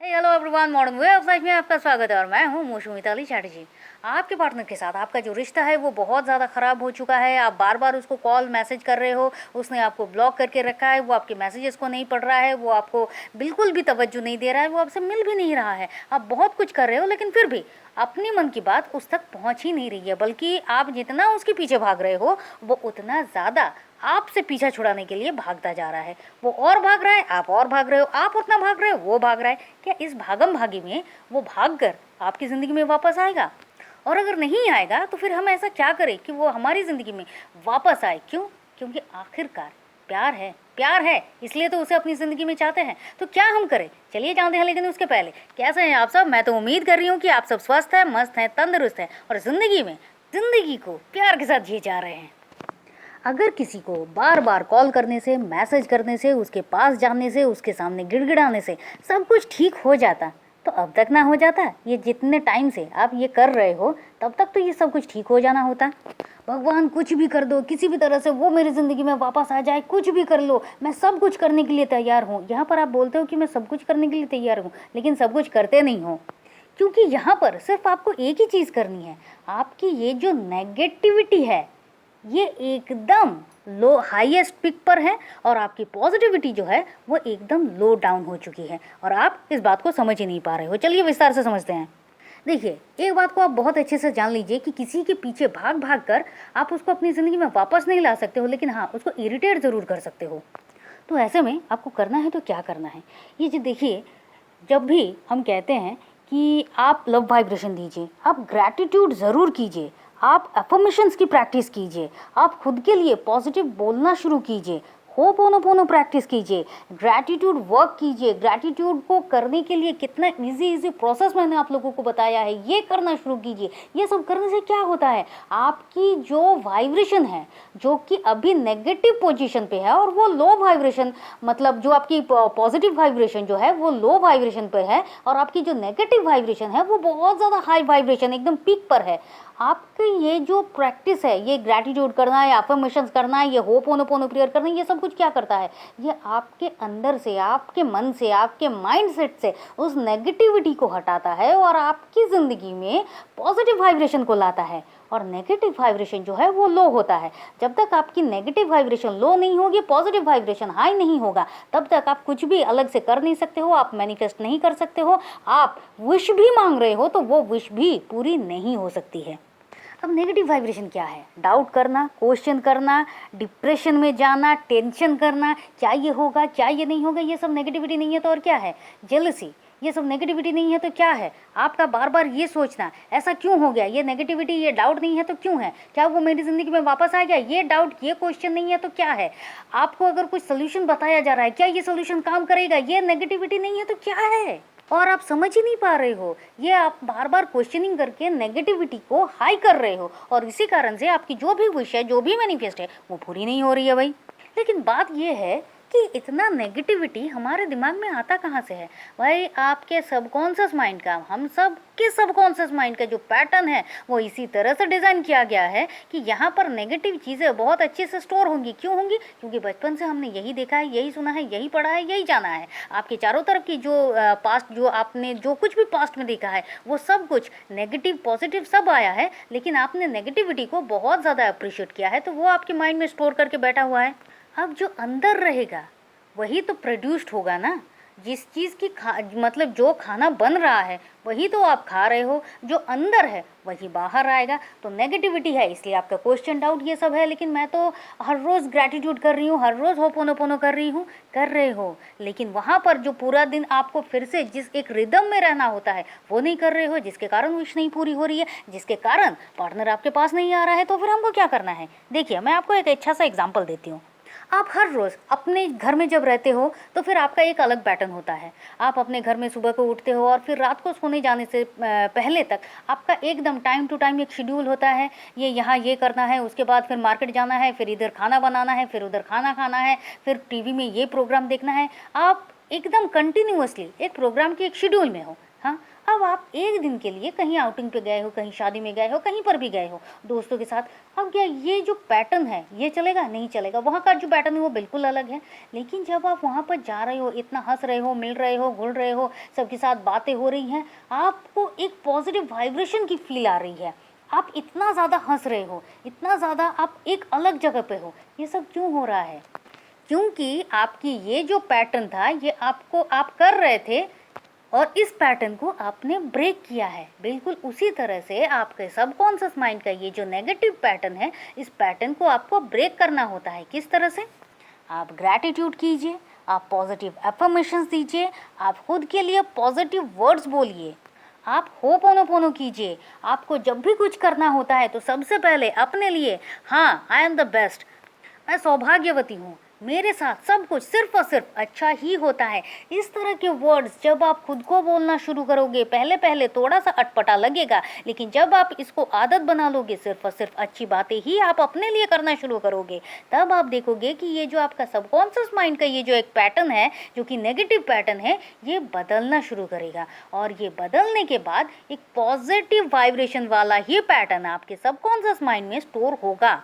Hello everyone, modern way of life में आपका स्वागत है और मैं हूं मोशू मिताली चैटर्जी। आपके पार्टनर के साथ आपका जो रिश्ता है वो बहुत ज़्यादा ख़राब हो चुका है। आप बार बार उसको कॉल मैसेज कर रहे हो, उसने आपको ब्लॉक करके रखा है, वो आपके मैसेजेस को नहीं पढ़ रहा है, वो आपको बिल्कुल भी तवज्जो नहीं दे रहा है, वो आपसे मिल भी नहीं रहा है। आप बहुत कुछ कर रहे हो लेकिन फिर भी अपनी मन की बात उस तक पहुंच ही नहीं रही है, बल्कि आप जितना उसके पीछे भाग रहे हो वो उतना ज़्यादा आपसे पीछा छुड़ाने के लिए भागता जा रहा है। वो और भाग रहा है, आप और भाग रहे हो, आप उतना भाग रहे हो, वो भाग रहा है। क्या इस भागम भागी में वो भाग कर आपकी ज़िंदगी में वापस आएगा? और अगर नहीं आएगा तो फिर हम ऐसा क्या करें कि वो हमारी ज़िंदगी में वापस आए? क्यों? क्योंकि आखिरकार प्यार है, प्यार है, इसलिए तो उसे अपनी ज़िंदगी में चाहते हैं। तो क्या हम करें, चलिए जानते हैं। लेकिन उसके पहले कैसे हैं आप सब? मैं तो उम्मीद कर रही हूँ कि आप सब स्वस्थ हैं, मस्त हैं, तंदुरुस्त हैं और ज़िंदगी को प्यार के साथ जी जा रहे हैं। अगर किसी को बार बार कॉल करने से, मैसेज करने से, उसके पास जाने से, उसके सामने गिड़गिड़ाने से सब कुछ ठीक हो जाता तो अब तक ना हो जाता? ये जितने टाइम से आप ये कर रहे हो तब तक तो ये सब कुछ ठीक हो जाना होता। भगवान कुछ भी कर दो, किसी भी तरह से वो मेरी ज़िंदगी में वापस आ जाए, कुछ भी कर लो, मैं सब कुछ करने के लिए तैयार हूँ। यहाँ पर आप बोलते हो कि मैं सब कुछ करने के लिए तैयार हूँ, लेकिन सब कुछ करते नहीं हो, क्योंकि यहाँ पर सिर्फ आपको एक ही चीज़ करनी है। आपकी ये जो नेगेटिविटी है ये एकदम लो हाईएस्ट पिक पर है और आपकी पॉजिटिविटी जो है वो एकदम लो डाउन हो चुकी है और आप इस बात को समझ ही नहीं पा रहे हो। चलिए विस्तार से समझते हैं। देखिए, एक बात को आप बहुत अच्छे से जान लीजिए कि किसी के पीछे भाग भाग कर आप उसको अपनी ज़िंदगी में वापस नहीं ला सकते हो, लेकिन हाँ, उसको इरिटेट ज़रूर कर सकते हो। तो ऐसे में आपको करना है तो क्या करना है, ये जो देखिए, जब भी हम कहते हैं कि आप लव वाइब्रेशन दीजिए, आप ग्रैटिट्यूड ज़रूर कीजिए, आप अफर्मेशंस की प्रैक्टिस कीजिए, आप खुद के लिए पॉजिटिव बोलना शुरू कीजिए, होपोनोपोनो प्रैक्टिस कीजिए, ग्रैटिट्यूड वर्क कीजिए। ग्रैटिट्यूड को करने के लिए कितना इजी प्रोसेस मैंने आप लोगों को बताया है, ये करना शुरू कीजिए। ये सब करने से क्या होता है, आपकी जो वाइब्रेशन है जो कि अभी नेगेटिव पोजीशन पे है और वो लो वाइब्रेशन, मतलब जो आपकी पॉजिटिव वाइब्रेशन जो है वो लो वाइब्रेशन पे है और आपकी जो नेगेटिव वाइब्रेशन है वो बहुत ज़्यादा हाई वाइब्रेशन एकदम पीक पर है। आपकी ये जो प्रैक्टिस है, ये ग्रैटिट्यूड करना, या अफर्मेशंस करना, ये होपोनोपोनो प्रेयर करना, ये सब कुछ क्या करता है, ये आपके अंदर से, आपके मन से, आपके माइंडसेट से उस नेगेटिविटी को हटाता है और आपकी ज़िंदगी में पॉजिटिव वाइब्रेशन को लाता है। और नेगेटिव वाइब्रेशन जो है वो लो होता है। जब तक आपकी नेगेटिव वाइब्रेशन लो नहीं होगी, पॉजिटिव वाइब्रेशन हाई नहीं होगा, तब तक आप कुछ भी अलग से कर नहीं सकते हो, आप मैनिफेस्ट नहीं कर सकते हो। आप विश भी मांग रहे हो तो वो विश भी पूरी नहीं हो सकती है। अब नेगेटिव वाइब्रेशन क्या है? डाउट करना, क्वेश्चन करना, डिप्रेशन में जाना, टेंशन करना, क्या ये होगा, क्या ये नहीं होगा, ये सब नेगेटिविटी नहीं है तो और क्या है? जेलसी, ये सब नेगेटिविटी नहीं है तो क्या है? आपका बार बार ये सोचना, ऐसा क्यों हो गया, ये नेगेटिविटी, ये डाउट नहीं है तो क्यों है? क्या वो मेरी ज़िंदगी में वापस आ गया? ये डाउट, ये क्वेश्चन नहीं है तो क्या है? आपको अगर कुछ सोल्यूशन बताया जा रहा है, क्या ये सोल्यूशन काम करेगा? ये नेगेटिविटी नहीं है तो क्या है? और आप समझ ही नहीं पा रहे हो, ये आप बार बार क्वेश्चनिंग करके नेगेटिविटी को हाई कर रहे हो और इसी कारण से आपकी जो भी विश है, जो भी मैनिफेस्ट है, वो पूरी नहीं हो रही है भाई। लेकिन बात ये है कि इतना नेगेटिविटी हमारे दिमाग में आता कहाँ से है भाई? आपके सबकॉन्शियस माइंड का, हम सब के सबकॉन्शियस माइंड का जो पैटर्न है वो इसी तरह से डिज़ाइन किया गया है कि यहाँ पर नेगेटिव चीज़ें बहुत अच्छे से स्टोर होंगी। क्यों होंगी? क्योंकि बचपन से हमने यही देखा है, यही सुना है, यही पढ़ा है, यही जाना है। आपके चारों तरफ की जो पास्ट, जो आपने जो कुछ भी पास्ट में देखा है वो सब कुछ नेगेटिव पॉजिटिव सब आया है, लेकिन आपने नेगेटिविटी को बहुत ज़्यादा अप्रिशिएट किया है तो वो आपके माइंड में स्टोर करके बैठा हुआ है। अब जो अंदर रहेगा वही तो प्रोड्यूस्ड होगा ना। जिस चीज़ की मतलब जो खाना बन रहा है वही तो आप खा रहे हो, जो अंदर है वही बाहर आएगा। तो नेगेटिविटी है इसलिए आपका क्वेश्चन, डाउट, ये सब है। लेकिन मैं तो हर रोज़ ग्रैटिट्यूड कर रही हूँ, हर रोज़ होपोनोपोनो कर रही हूँ, कर रहे हो, लेकिन वहाँ पर जो पूरा दिन आपको फिर से जिस एक रिदम में रहना होता है वो नहीं कर रहे हो, जिसके कारण विश नहीं पूरी हो रही है, जिसके कारण पार्टनर आपके पास नहीं आ रहा है। तो फिर हमको क्या करना है? देखिए, मैं आपको एक अच्छा सा एग्जाम्पल देती हूँ। आप हर रोज़ अपने घर में जब रहते हो तो फिर आपका एक अलग पैटर्न होता है। आप अपने घर में सुबह को उठते हो और फिर रात को सोने जाने से पहले तक आपका एकदम टाइम टू टाइम एक शेड्यूल होता है। ये यहाँ ये करना है, उसके बाद फिर मार्केट जाना है, फिर इधर खाना बनाना है, फिर उधर खाना खाना है, फिर टीवी में ये प्रोग्राम देखना है। आप एकदम कंटिन्यूअसली एक प्रोग्राम के एक शेड्यूल में हो। हाँ, अब आप एक दिन के लिए कहीं आउटिंग पे गए हो, कहीं शादी में गए हो, कहीं पर भी गए हो दोस्तों के साथ, अब क्या ये जो पैटर्न है ये चलेगा? नहीं चलेगा। वहाँ का जो पैटर्न है वो बिल्कुल अलग है। लेकिन जब आप वहाँ पर जा रहे हो, इतना हंस रहे हो, मिल रहे हो, घुल रहे हो, सबके साथ बातें हो रही हैं, आपको एक पॉजिटिव वाइब्रेशन की फील आ रही है, आप इतना ज़्यादा हंस रहे हो, इतना ज़्यादा आप एक अलग जगह पे हो। ये सब क्यों हो रहा है? क्योंकि आपकी ये जो पैटर्न था ये आपको आप कर रहे थे और इस पैटर्न को आपने ब्रेक किया है। बिल्कुल उसी तरह से आपके सबकॉन्शियस माइंड का ये जो नेगेटिव पैटर्न है, इस पैटर्न को आपको ब्रेक करना होता है। किस तरह से? आप ग्रैटिट्यूड कीजिए, आप पॉजिटिव अफर्मेशंस दीजिए, आप खुद के लिए पॉजिटिव वर्ड्स बोलिए, आप होपोनोपोनो कीजिए। आपको जब भी कुछ करना होता है तो सबसे पहले अपने लिए, हाँ आई एम द बेस्ट, मैं सौभाग्यवती हूँ, मेरे साथ सब कुछ सिर्फ और सिर्फ अच्छा ही होता है, इस तरह के वर्ड्स जब आप खुद को बोलना शुरू करोगे, पहले पहले थोड़ा सा अटपटा लगेगा, लेकिन जब आप इसको आदत बना लोगे, सिर्फ और सिर्फ अच्छी बातें ही आप अपने लिए करना शुरू करोगे, तब आप देखोगे कि ये जो आपका सबकॉन्शियस माइंड का ये जो एक पैटर्न है, जो कि नेगेटिव पैटर्न है, ये बदलना शुरू करेगा। और ये बदलने के बाद एक पॉजिटिव वाइब्रेशन वाला ही पैटर्न आपके सबकॉन्शियस माइंड में स्टोर होगा।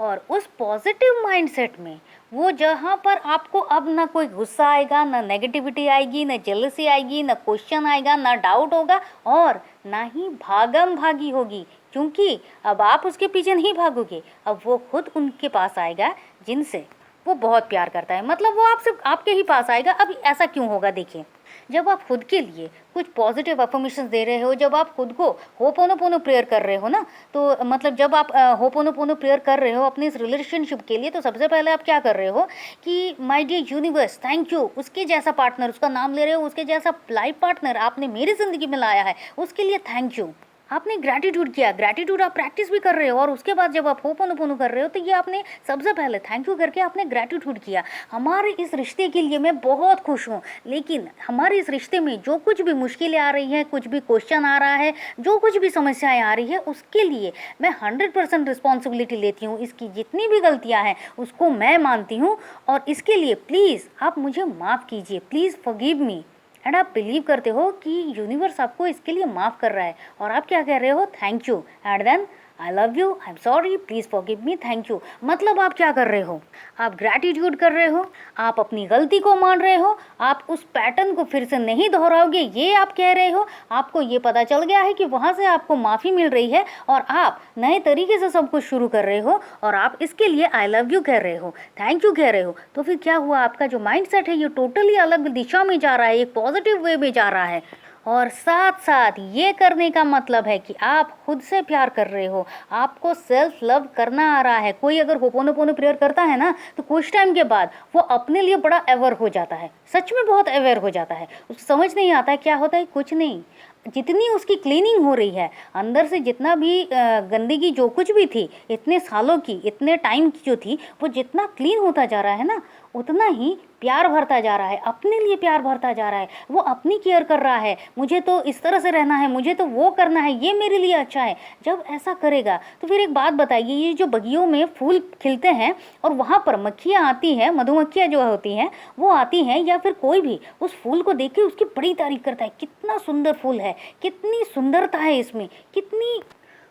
और उस पॉजिटिव माइंडसेट में वो जहाँ पर आपको अब ना कोई गुस्सा आएगा, ना नेगेटिविटी आएगी, ना जेलसी आएगी, ना क्वेश्चन आएगा, ना डाउट होगा, और ना ही भागम भागी होगी, क्योंकि अब आप उसके पीछे नहीं भागोगे, अब वो खुद उनके पास आएगा जिनसे वो बहुत प्यार करता है, मतलब वो आपसे आपके ही पास आएगा। अब ऐसा क्यों होगा? देखिए, जब आप खुद के लिए कुछ पॉजिटिव अफर्मेशंस दे रहे हो, जब आप खुद को होपोनोपोनो प्रेयर कर रहे हो ना, तो मतलब जब आप होपोनोपोनो प्रेयर कर रहे हो अपने इस रिलेशनशिप के लिए, तो सबसे पहले आप क्या कर रहे हो कि my dear universe thank you, उसके जैसा पार्टनर, उसका नाम ले रहे हो, उसके जैसा लाइफ पार्टनर आपने मेरी ज़िंदगी में लाया है, उसके लिए थैंक यू। आपने ग्रैटिट्यूड किया, ग्रैटिट्यूड आप प्रैक्टिस भी कर रहे हो, और उसके बाद जब आप होपोनोपोनो कर रहे हो तो ये आपने सबसे पहले थैंक यू करके आपने ग्रैटिट्यूड किया। हमारे इस रिश्ते के लिए मैं बहुत खुश हूँ, लेकिन हमारे इस रिश्ते में जो कुछ भी मुश्किलें आ रही हैं, कुछ भी क्वेश्चन आ रहा है, जो कुछ भी समस्याएं आ रही है, उसके लिए मैं 100% रिस्पॉन्सिबिलिटी लेती हूँ। इसकी जितनी भी गलतियाँ हैं उसको मैं मानती हूँ, और इसके लिए प्लीज़ आप मुझे माफ़ कीजिए, प्लीज़ फॉरगिव मी। एंड आप बिलीव करते हो कि यूनिवर्स आपको इसके लिए माफ़ कर रहा है, और आप क्या कह रहे हो? Thank you. And then I love you, I am sorry, please forgive me, thank you. मतलब आप क्या कर रहे हो? आप ग्रैटिट्यूड कर रहे हो, आप अपनी गलती को मान रहे हो, आप उस पैटर्न को फिर से नहीं दोहराओगे, ये आप कह रहे हो। आपको ये पता चल गया है कि वहाँ से आपको माफ़ी मिल रही है, और आप नए तरीके से सब कुछ शुरू कर रहे हो, और आप इसके लिए आई लव यू कह रहे हो, थैंक यू कह रहे हो। तो फिर क्या हुआ? आपका जो माइंड सेट है ये टोटली अलग दिशा में जा रहा है, एक पॉजिटिव वे में जा रहा है। और साथ साथ ये करने का मतलब है कि आप खुद से प्यार कर रहे हो, आपको सेल्फ लव करना आ रहा है। कोई अगर होपोनोपोनो प्रेयर करता है ना, तो कुछ टाइम के बाद वो अपने लिए बड़ा अवेयर हो जाता है, सच में बहुत अवेयर हो जाता है। उसको समझ नहीं आता है क्या होता है, कुछ नहीं। जितनी उसकी क्लीनिंग हो रही है अंदर से, जितना भी गंदगी जो कुछ भी थी इतने सालों की, इतने टाइम की जो थी, वो जितना क्लीन होता जा रहा है ना, उतना ही प्यार भरता जा रहा है, अपने लिए प्यार भरता जा रहा है। वो अपनी केयर कर रहा है, मुझे तो इस तरह से रहना है, मुझे तो वो करना है, ये मेरे लिए अच्छा है। जब ऐसा करेगा तो फिर एक बात बताइए, ये जो बगियों में फूल खिलते हैं और वहाँ पर मक्खियाँ आती हैं, मधुमक्खियाँ जो होती हैं वो आती हैं, या फिर कोई भी उस फूल को देख के उसकी बड़ी तारीफ करता है, कितना सुंदर फूल है, कितनी सुंदरता है इसमें, कितनी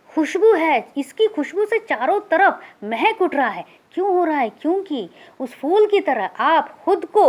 खुशबू है, इसकी खुशबू से चारों तरफ महक उठ रहा है। क्यों हो रहा है? क्योंकि उस फूल की तरह आप खुद को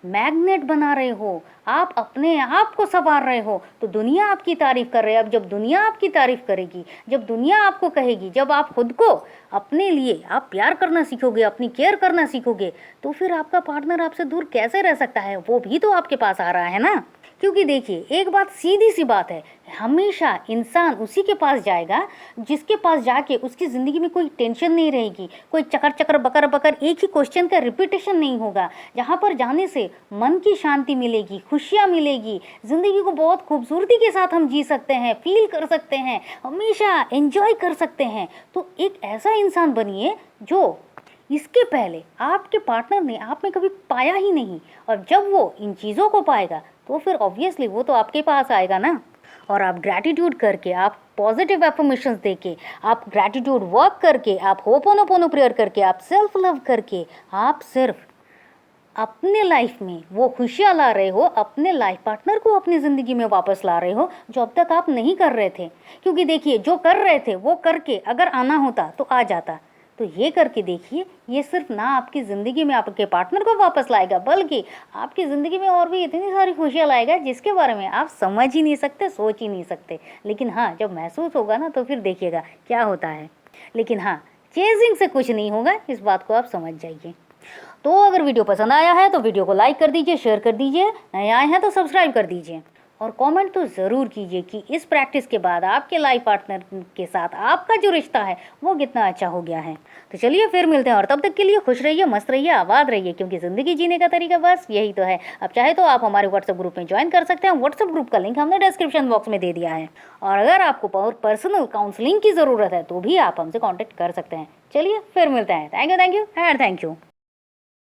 मैग्नेट बना रहे हो, आप अपने आप को संवार रहे हो, तो दुनिया आपकी तारीफ कर रही है। अब जब दुनिया आपकी तारीफ करेगी, जब दुनिया आपको कहेगी, जब आप खुद को अपने लिए आप प्यार करना सीखोगे, अपनी केयर करना सीखोगे, तो फिर आपका पार्टनर आपसे दूर कैसे रह सकता है? वो भी तो आपके पास आ रहा है ना। क्योंकि देखिए, एक बात सीधी सी बात है, हमेशा इंसान उसी के पास जाएगा जिसके पास जाके उसकी ज़िंदगी में कोई टेंशन नहीं रहेगी, कोई चकर चकर बकर बकर एक ही क्वेश्चन का रिपीटेशन नहीं होगा, जहाँ पर जाने से मन की शांति मिलेगी, खुशियाँ मिलेगी, ज़िंदगी को बहुत खूबसूरती के साथ हम जी सकते हैं, फील कर सकते हैं, हमेशा एंजॉय कर सकते हैं। तो एक ऐसा इंसान बनिए जो इसके पहले आपके पार्टनर ने आप में कभी पाया ही नहीं, और जब वो इन चीज़ों को पाएगा तो फिर ऑब्वियसली वो तो आपके पास आएगा ना। और आप ग्रैटिट्यूड करके, आप पॉजिटिव एफर्मेशंस देके, आप ग्रैटिट्यूड वर्क करके, आप होपोनोपोनो प्रेयर करके, आप सेल्फ लव करके, आप सिर्फ अपने लाइफ में वो खुशियाँ ला रहे हो, अपने लाइफ पार्टनर को अपनी ज़िंदगी में वापस ला रहे हो, जो अब तक आप नहीं कर रहे थे। क्योंकि देखिए, जो कर रहे थे वो करके अगर आना होता तो आ जाता। तो ये करके देखिए, ये सिर्फ ना आपकी ज़िंदगी में आपके पार्टनर को वापस लाएगा, बल्कि आपकी ज़िंदगी में और भी इतनी सारी खुशियाँ लाएगा जिसके बारे में आप समझ ही नहीं सकते, सोच ही नहीं सकते। लेकिन हाँ, जब महसूस होगा ना तो फिर देखिएगा क्या होता है। लेकिन हाँ, चेजिंग से कुछ नहीं होगा, इस बात को आप समझ जाइए। तो अगर वीडियो पसंद आया है तो वीडियो को लाइक कर दीजिए, शेयर कर दीजिए, नए आए हैं तो सब्सक्राइब कर दीजिए, और कमेंट तो ज़रूर कीजिए कि इस प्रैक्टिस के बाद आपके लाइफ पार्टनर के साथ आपका जो रिश्ता है वो कितना अच्छा हो गया है। तो चलिए फिर मिलते हैं, और तब तक के लिए खुश रहिए, मस्त रहिए, आबाद रहिए, क्योंकि ज़िंदगी जीने का तरीका बस यही तो है। अब चाहे तो आप हमारे व्हाट्सएप ग्रुप में ज्वाइन कर सकते हैं। व्हाट्सएप ग्रुप का लिंक हमने डिस्क्रिप्शन बॉक्स में दे दिया है, और अगर आपको पर्सनल काउंसलिंग की ज़रूरत है तो भी आप हमसे कॉन्टैक्ट कर सकते हैं। चलिए फिर मिलते हैं। Thank you and thank you.